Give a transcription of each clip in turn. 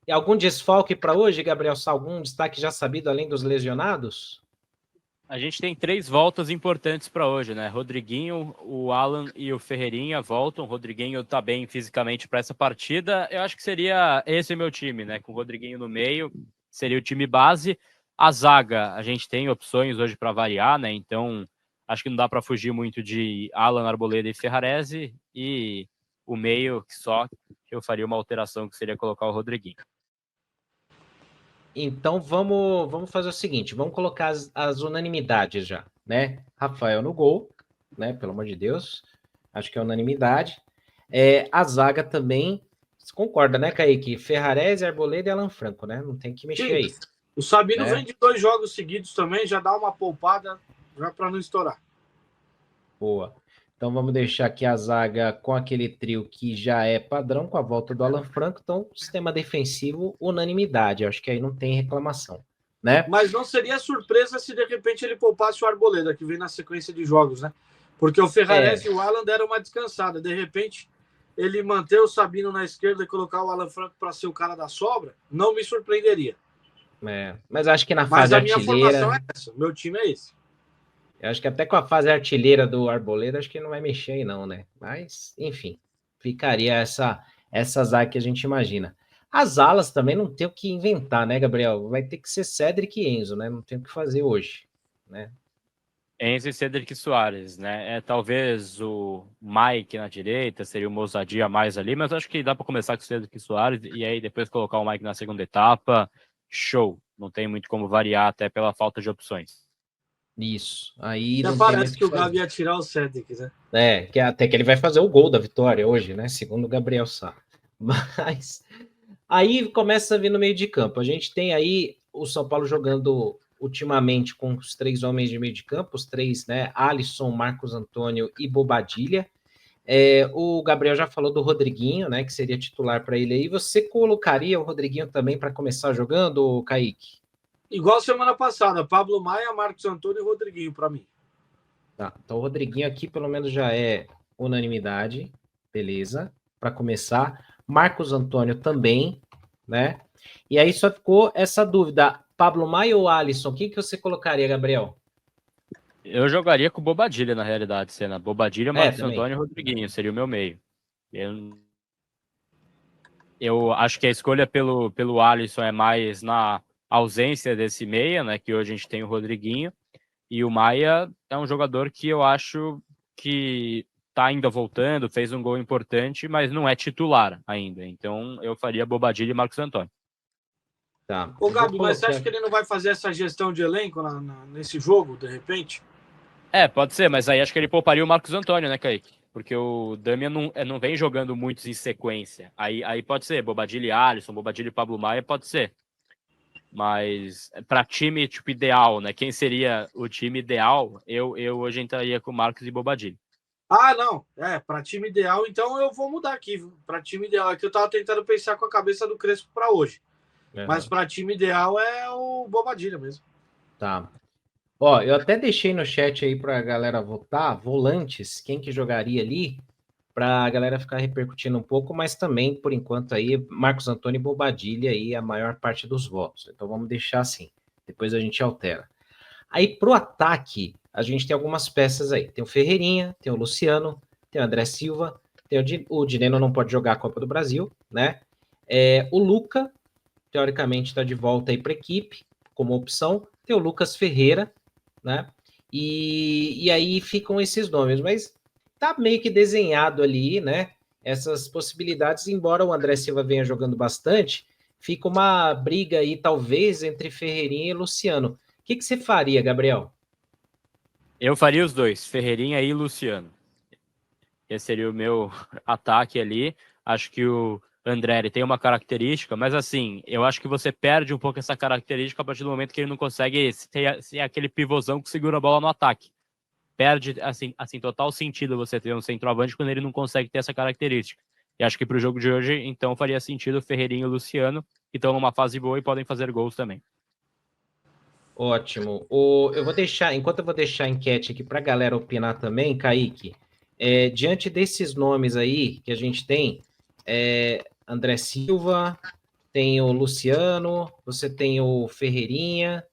E algum desfalque para hoje, Gabriel? Algum destaque já sabido além dos lesionados? A gente tem 3 voltas importantes para hoje, né? Rodriguinho, o Alan e o Ferreirinha voltam. O Rodriguinho tá bem fisicamente para essa partida. Eu acho que seria esse o meu time, né? Com o Rodriguinho no meio, seria o time base. A zaga, a gente tem opções hoje para variar, né? Então, acho que não dá para fugir muito de Alan, Arboleda e Ferrarese. E o meio, que eu faria uma alteração, que seria colocar o Rodriguinho. Então vamos fazer o seguinte, vamos colocar as unanimidades já, né? Rafael no gol, né? Pelo amor de Deus, acho que é unanimidade. A zaga também, você concorda, né, Kaique? Ferrarese, Arboleda e Alan Franco, né? Não tem que mexer Sim, aí. o Sabino Né? vem de 2 jogos seguidos também, já dá uma poupada, já para não estourar. Boa. Então vamos deixar aqui a zaga com aquele trio que já é padrão, com a volta do Alan Franco. Então, sistema defensivo, unanimidade. Acho que aí não tem reclamação, né? Mas não seria surpresa se de repente ele poupasse o Arboleda, que vem na sequência de jogos, né? Porque o Ferrarese e o Alan deram uma descansada. De repente, ele manter o Sabino na esquerda e colocar o Alan Franco para ser o cara da sobra, não me surpreenderia. Mas acho que na Mas fase a minha artilheira... formação é essa. Meu time é esse. Eu acho que até com a fase artilheira do Arboleda, acho que não vai mexer aí não, né? Mas, enfim, ficaria essa zaga que a gente imagina. As alas também não tem o que inventar, né, Gabriel? Vai ter que ser Cedric e Enzo, né? Não tem o que fazer hoje, né? Enzo e Cedric Soares, né? Talvez o Mike na direita, seria uma ousadia a mais ali, mas acho que dá para começar com o Cedric Soares e aí depois colocar o Mike na segunda etapa. Show. Não tem muito como variar, até pela falta de opções. Isso. Aí Já não tem muito parece o que que o Gabi fazer. ia tirar o Cedric, né? Até que ele vai fazer o gol da vitória hoje, né? Segundo o Gabriel Sá. Mas aí começa a vir no meio de campo. A gente tem aí o São Paulo jogando ultimamente com os 3 homens de meio de campo, os 3, né? Alisson, Marcos Antônio e Bobadilha. O Gabriel já falou do Rodriguinho, né? Que seria titular para ele aí. Você colocaria o Rodriguinho também para começar jogando, Kaique? Igual semana passada, Pablo Maia, Marcos Antônio e Rodriguinho, para mim. Tá, então o Rodriguinho aqui pelo menos já é unanimidade, beleza, para começar. Marcos Antônio também, né? E aí só ficou essa dúvida, Pablo Maia ou Alisson? O que você colocaria, Gabriel? Eu jogaria com Bobadilha, na realidade, Senna. Bobadilha, Marcos Também. Antônio e Rodriguinho, seria o meu meio. Eu acho que a escolha pelo Alisson é mais na ausência desse meia, né? Que hoje a gente tem o Rodriguinho. E o Maia é um jogador que eu acho que tá ainda voltando, fez um gol importante, mas não é titular ainda. Então eu faria Bobadilha e Marcos Antônio. Tá. Ô, Gabi, mas você acha que ele não vai fazer essa gestão de elenco nesse jogo, de repente? Pode ser, mas aí acho que ele pouparia o Marcos Antônio, né, Kaique? Porque o Damian não vem jogando muitos em sequência. Aí pode ser, Bobadilha e Alisson, Bobadilha e Pablo Maia, pode ser. Mas para time tipo ideal, né? Quem seria o time ideal? Eu hoje entraria com Marcos e Bobadilha. Ah, não. Para time ideal, então eu vou mudar aqui. Para time ideal, é que eu tava tentando pensar com a cabeça do Crespo para hoje. Mas para time ideal é o Bobadilha mesmo. Tá. Ó, eu até deixei no chat aí para a galera votar, volantes, quem que jogaria ali, para a galera ficar repercutindo um pouco, mas também, por enquanto, aí, Marcos Antônio e Bobadilha aí a maior parte dos votos. Então vamos deixar assim, depois a gente altera. Aí pro ataque, a gente tem algumas peças aí. Tem o Ferreirinha, tem o Luciano, tem o André Silva, tem o Dineno não pode jogar a Copa do Brasil, né? O Luca, teoricamente, está de volta aí para a equipe, como opção. Tem o Lucas Ferreira, né? E aí ficam esses nomes, mas tá meio que desenhado ali, né? Essas possibilidades, embora o André Silva venha jogando bastante, fica uma briga aí, talvez, entre Ferreirinha e Luciano. O que você faria, Gabriel? Eu faria os dois, Ferreirinha e Luciano. Esse seria o meu ataque ali. Acho que o André ele tem uma característica, mas assim, eu acho que você perde um pouco essa característica a partir do momento que ele não consegue ser aquele pivôzão que segura a bola no ataque. Perde, assim, total sentido você ter um centroavante quando ele não consegue ter essa característica. E acho que para o jogo de hoje, então, faria sentido o Ferreirinho e o Luciano, que estão numa fase boa e podem fazer gols também. Ótimo. Enquanto eu vou deixar a enquete aqui para a galera opinar também, Kaique, diante desses nomes aí que a gente tem, André Silva, tem o Luciano, você tem o Ferreirinha,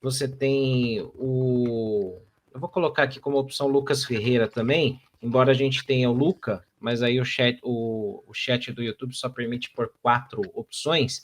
você tem o... Eu vou colocar aqui como opção Lucas Ferreira também, embora a gente tenha o Luca, mas aí o chat do YouTube só permite por 4 opções.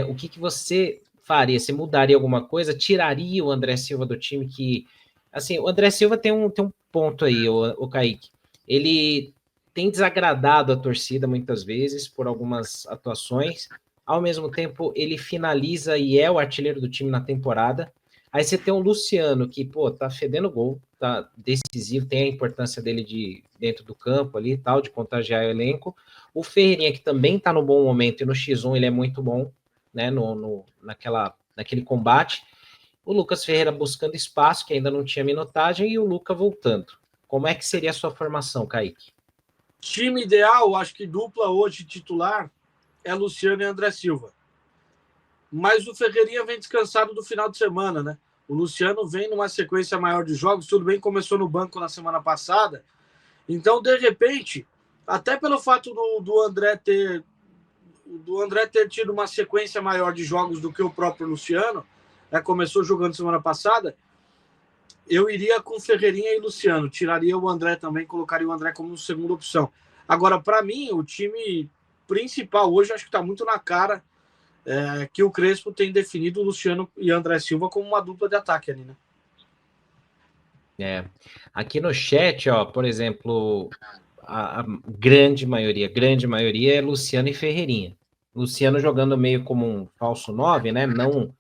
O que você faria? Você mudaria alguma coisa? Tiraria o André Silva do time que... Assim, o André Silva tem um ponto aí, o Kaique. Ele tem desagradado a torcida muitas vezes por algumas atuações. Ao mesmo tempo, ele finaliza e é o artilheiro do time na temporada. Aí você tem o Luciano, que, pô, tá fedendo gol, tá decisivo, tem a importância dele dentro do campo ali e tal, de contagiar o elenco. O Ferreirinha, que também tá no bom momento, e no X1 ele é muito bom, né, naquele combate. O Lucas Ferreira buscando espaço, que ainda não tinha minutagem, e o Luca voltando. Como é que seria a sua formação, Kaique? Time ideal, acho que dupla hoje titular é Luciano e André Silva. Mas o Ferreirinha vem descansado do final de semana, né? O Luciano vem numa sequência maior de jogos, tudo bem, começou no banco na semana passada. Então, de repente, até pelo fato do André ter tido uma sequência maior de jogos do que o próprio Luciano, né? Começou jogando semana passada, eu iria com Ferreirinha e Luciano, tiraria o André também, colocaria o André como segunda opção. Agora, para mim, o time principal hoje, acho que está muito na cara que o Crespo tem definido o Luciano e André Silva como uma dupla de ataque ali, né? Aqui no chat, ó, por exemplo, a grande maioria é Luciano e Ferreirinha. Luciano jogando meio como um falso 9, né? Não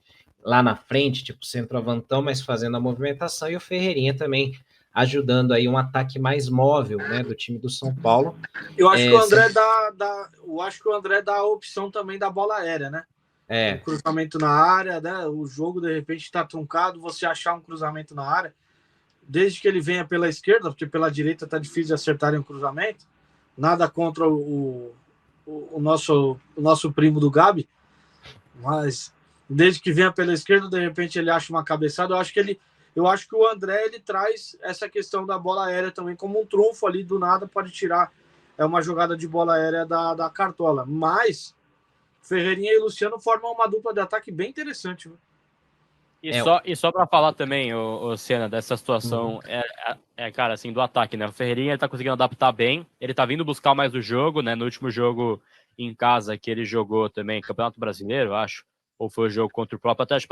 lá na frente, tipo centroavantão, mas fazendo a movimentação, e o Ferreirinha também ajudando aí um ataque mais móvel, né, do time do São Paulo. Eu acho que o André eu acho que o André dá a opção também da bola aérea, né? Um cruzamento na área, né? O jogo de repente está truncado, você achar um cruzamento na área, desde que ele venha pela esquerda, porque pela direita tá difícil de acertarem um cruzamento. Nada contra o nosso primo do Gabi, mas desde que venha pela esquerda, de repente ele acha uma cabeçada. Eu acho que o André ele traz essa questão da bola aérea também como um trunfo ali, do nada pode tirar uma jogada de bola aérea da cartola. Mas Ferreirinha e Luciano formam uma dupla de ataque bem interessante, viu? E só para falar também, o Senna, dessa situação, cara, assim, do ataque, né? O Ferreirinha ele tá conseguindo adaptar bem, ele tá vindo buscar mais o jogo, né? No último jogo em casa que ele jogou também, Campeonato Brasileiro, acho, ou foi o jogo contra o próprio Atlético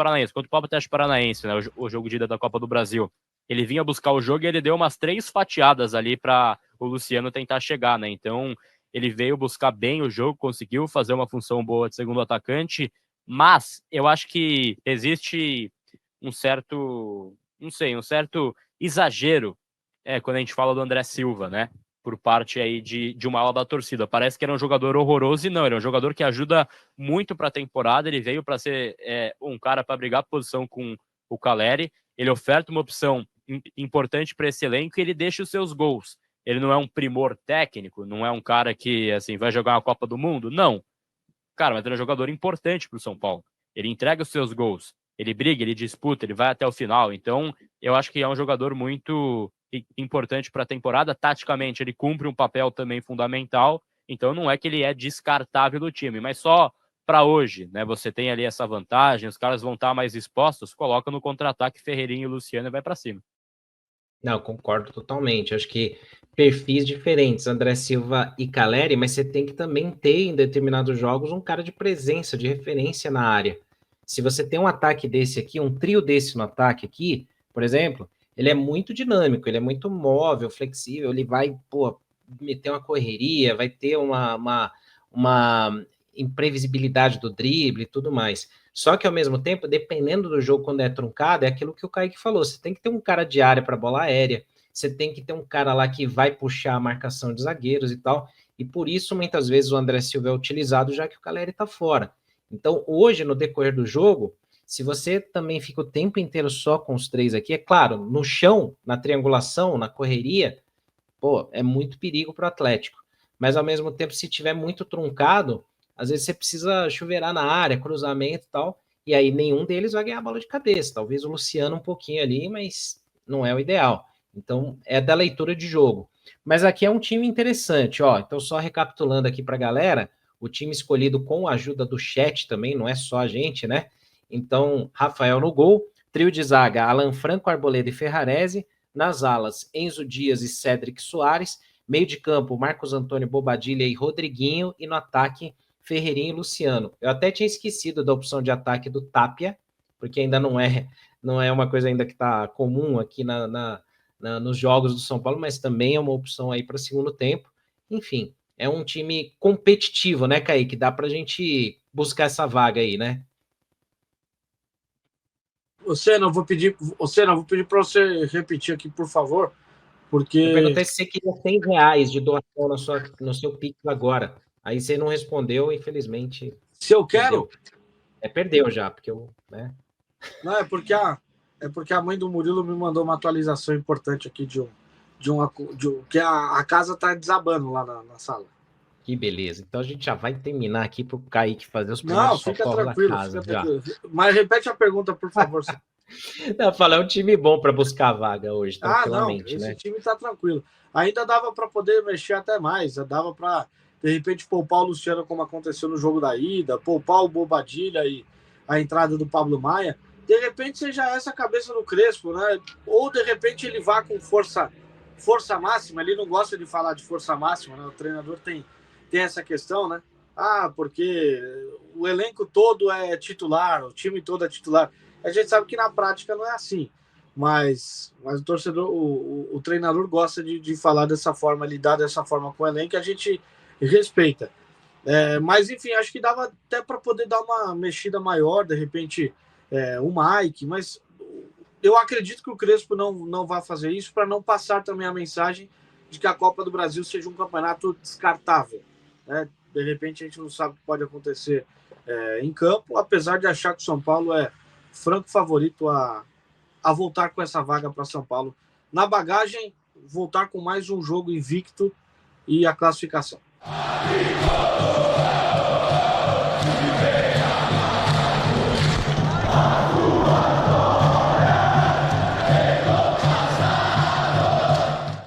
Paranaense, né? O jogo de ida da Copa do Brasil. Ele vinha buscar o jogo e ele deu umas 3 fatiadas ali para o Luciano tentar chegar, né? Então, ele veio buscar bem o jogo, conseguiu fazer uma função boa de segundo atacante, mas eu acho que existe um certo exagero quando a gente fala do André Silva, né? Por parte aí de uma ala da torcida. Parece que era um jogador horroroso e não, ele é um jogador que ajuda muito para a temporada, ele veio para ser um cara para brigar posição com o Caleri, ele oferta uma opção importante para esse elenco e ele deixa os seus gols. Ele não é um primor técnico, não é um cara que assim vai jogar uma Copa do Mundo, não. Cara, mas ele é um jogador importante para o São Paulo. Ele entrega os seus gols, ele briga, ele disputa, ele vai até o final. Então, eu acho que é um jogador muito importante para a temporada. Taticamente, ele cumpre um papel também fundamental. Então, não é que ele é descartável do time, mas só para hoje, né? Você tem ali essa vantagem, os caras vão estar mais expostos, coloca no contra-ataque Ferreirinha e Luciano e vai para cima. Não, concordo totalmente. Acho que perfis diferentes, André Silva e Caleri, mas você tem que também ter em determinados jogos um cara de presença, de referência na área. Se você tem um ataque desse aqui, um trio desse no ataque aqui, por exemplo, ele é muito dinâmico, ele é muito móvel, flexível, ele vai, meter uma correria, vai ter uma imprevisibilidade do drible e tudo mais. Só que, ao mesmo tempo, dependendo do jogo, quando é truncado, é aquilo que o Kaique falou, você tem que ter um cara de área para bola aérea, você tem que ter um cara lá que vai puxar a marcação de zagueiros e tal, e por isso, muitas vezes, o André Silva é utilizado, já que o Caleri está fora. Então, hoje, no decorrer do jogo, se você também fica o tempo inteiro só com os 3 aqui, é claro, no chão, na triangulação, na correria, é muito perigo para o Atlético. Mas, ao mesmo tempo, se tiver muito truncado, às vezes você precisa chuveirar na área, cruzamento e tal, e aí nenhum deles vai ganhar a bola de cabeça. Talvez o Luciano um pouquinho ali, mas não é o ideal. Então, é da leitura de jogo. Mas aqui é um time interessante, ó. Então, só recapitulando aqui para a galera, o time escolhido com a ajuda do chat também, não é só a gente, né? Então, Rafael no gol, trio de zaga, Alan Franco, Arboleda e Ferrarese, nas alas, Enzo Dias e Cédric Soares, meio de campo, Marcos Antônio, Bobadilha e Rodriguinho, e no ataque, Ferreirinha e Luciano. Eu até tinha esquecido da opção de ataque do Tapia, porque ainda não é uma coisa ainda que está comum aqui nos jogos do São Paulo, mas também é uma opção aí para segundo tempo. Enfim, é um time competitivo, né, Kaique? Dá para a gente buscar essa vaga aí, né? Senna, eu vou pedir para você repetir aqui, por favor, porque... Eu perguntei se você queria R$100 de doação no seu Pix agora. Aí você não respondeu, infelizmente. Se eu quero? Perdeu já, porque eu... né? Não, é porque a mãe do Murilo me mandou uma atualização importante aqui que a casa tá desabando lá na sala. Que beleza. Então a gente já vai terminar aqui para o Kaique fazer os primeiros socorros da casa. Mas repete a pergunta, por favor. Não, falar é um time bom para buscar vaga hoje, tranquilamente. Esse time tá tranquilo. Ainda dava para poder mexer até mais. Dava para, de repente, poupar o Luciano, como aconteceu no jogo da ida, poupar o Bobadilha e a entrada do Pablo Maia. De repente seja essa a cabeça do Crespo, né? Ou de repente ele vá com força máxima. Ele não gosta de falar de força máxima, né? O treinador tem essa questão, né? Porque o elenco todo é titular, o time todo é titular. A gente sabe que na prática não é assim, mas o torcedor, o treinador gosta de falar dessa forma, lidar dessa forma com o elenco, a gente respeita. Mas enfim, acho que dava até para poder dar uma mexida maior, de repente o Mike, mas eu acredito que o Crespo não vai fazer isso para não passar também a mensagem de que a Copa do Brasil seja um campeonato descartável, né? De repente a gente não sabe o que pode acontecer em campo, apesar de achar que o São Paulo é franco favorito a voltar com essa vaga para São Paulo. Na bagagem, voltar com mais um jogo invicto e a classificação.